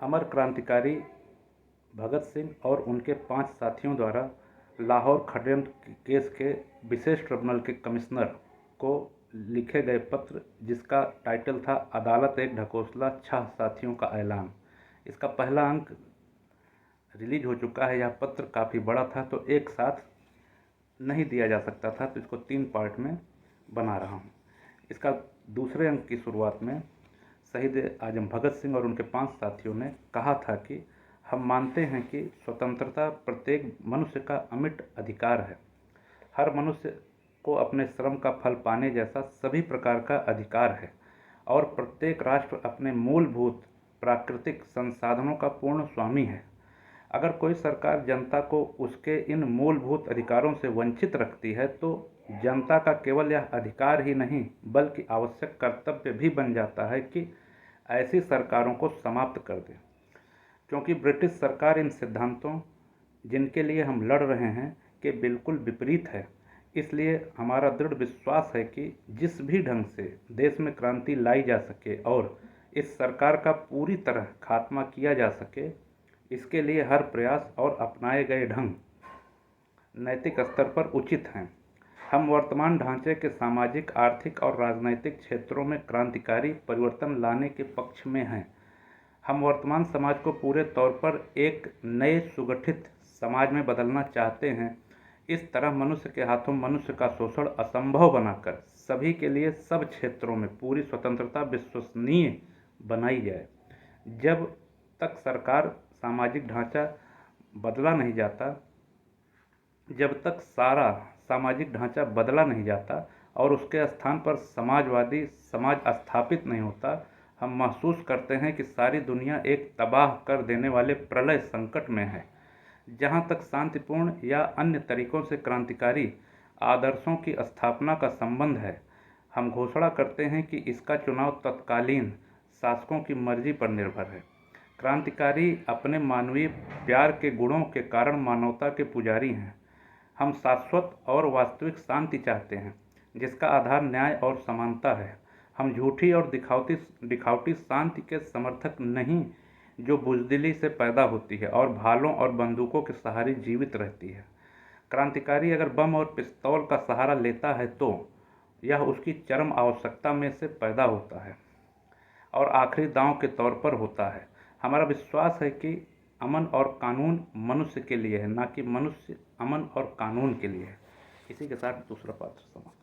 अमर क्रांतिकारी भगत सिंह और उनके 5 साथियों द्वारा लाहौर षड्यंत्र केस के विशेष ट्रिब्यूनल के कमिश्नर को लिखे गए पत्र, जिसका टाइटल था अदालत एक ढकोसला 6 साथियों का ऐलान। इसका पहला अंक रिलीज हो चुका है। यह पत्र काफ़ी बड़ा था तो एक साथ नहीं दिया जा सकता था, तो इसको 3 पार्ट में बना रहा हूँ। इसका दूसरे अंक की शुरुआत में शहीद आजम भगत सिंह और उनके 5 साथियों ने कहा था कि हम मानते हैं कि स्वतंत्रता प्रत्येक मनुष्य का अमिट अधिकार है। हर मनुष्य को अपने श्रम का फल पाने जैसा सभी प्रकार का अधिकार है और प्रत्येक राष्ट्र अपने मूलभूत प्राकृतिक संसाधनों का पूर्ण स्वामी है। अगर कोई सरकार जनता को उसके इन मूलभूत अधिकारों से वंचित रखती है तो जनता का केवल यह अधिकार ही नहीं बल्कि आवश्यक कर्तव्य भी बन जाता है कि ऐसी सरकारों को समाप्त कर दे। क्योंकि ब्रिटिश सरकार इन सिद्धांतों जिनके लिए हम लड़ रहे हैं के बिल्कुल विपरीत है, इसलिए हमारा दृढ़ विश्वास है कि जिस भी ढंग से देश में क्रांति लाई जा सके और इस सरकार का पूरी तरह खात्मा किया जा सके, इसके लिए हर प्रयास और अपनाए गए ढंग नैतिक स्तर पर उचित हैं। हम वर्तमान ढांचे के सामाजिक, आर्थिक और राजनैतिक क्षेत्रों में क्रांतिकारी परिवर्तन लाने के पक्ष में हैं। हम वर्तमान समाज को पूरे तौर पर एक नए सुगठित समाज में बदलना चाहते हैं। इस तरह मनुष्य के हाथों मनुष्य का शोषण असंभव बनाकर सभी के लिए सब क्षेत्रों में पूरी स्वतंत्रता विश्वसनीय बनाई जाए। जब तक सरकार सामाजिक ढांचा बदला नहीं जाता, जब तक सारा सामाजिक ढांचा बदला नहीं जाता और उसके स्थान पर समाजवादी समाज स्थापित नहीं होता, हम महसूस करते हैं कि सारी दुनिया एक तबाह कर देने वाले प्रलय संकट में है। जहाँ तक शांतिपूर्ण या अन्य तरीकों से क्रांतिकारी आदर्शों की स्थापना का संबंध है, हम घोषणा करते हैं कि इसका चुनाव तत्कालीन शासकों की मर्जी पर निर्भर है। क्रांतिकारी अपने मानवीय प्यार के गुणों के कारण मानवता के पुजारी हैं। हम शाश्वत और वास्तविक शांति चाहते हैं जिसका आधार न्याय और समानता है। हम झूठी और दिखावटी शांति के समर्थक नहीं जो बुजदिली से पैदा होती है और भालों और बंदूकों के सहारे जीवित रहती है। क्रांतिकारी अगर बम और पिस्तौल का सहारा लेता है तो यह उसकी चरम आवश्यकता में से पैदा होता है और आखिरी दांव के तौर पर होता है। हमारा विश्वास है कि अमन और कानून मनुष्य के लिए है, ना कि मनुष्य अमन और कानून के लिए है। इसी के साथ दूसरा पात्र समाप्त।